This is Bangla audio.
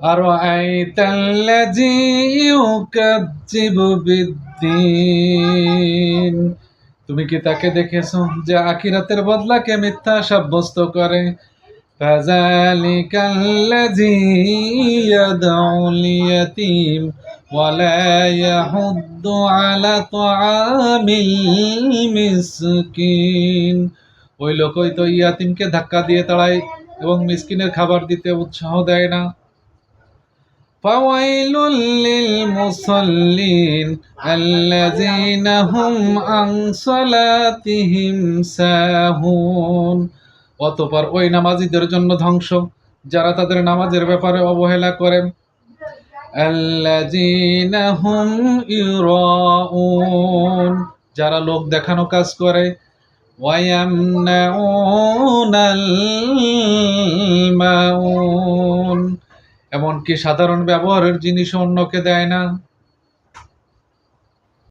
أرأيت الذي يكذب بالدين তুমি কি তাকে দেখেছো যে আখিরাতের বদলাকে মিথ্যা সাব্যস্ত করে? فذلك الذي يدعو اليتيم ولا يحض على طعام المسكين ওই লোকই তো ইয়াতিমকে ধাক্কা দিয়ে তাড়ায় এবং মিসকিনের খাবার দিতে উৎসাহ দেয় না। فويل للمصلين الذين هم عن صلاتهم ساهون অতঃপর ওই নামাজীদের জন্য ধ্বংস যারা তাদের নামাজের ব্যাপারে অবহেলা করে। আল্লাযীনা হুম ইউরাউন যারা লোক দেখানো কাজ করে। ওয়ায়ামনাউনাল মাউন এমনকি সাধারণ ব্যবহারের জিনিস অন্যকে দেয় না।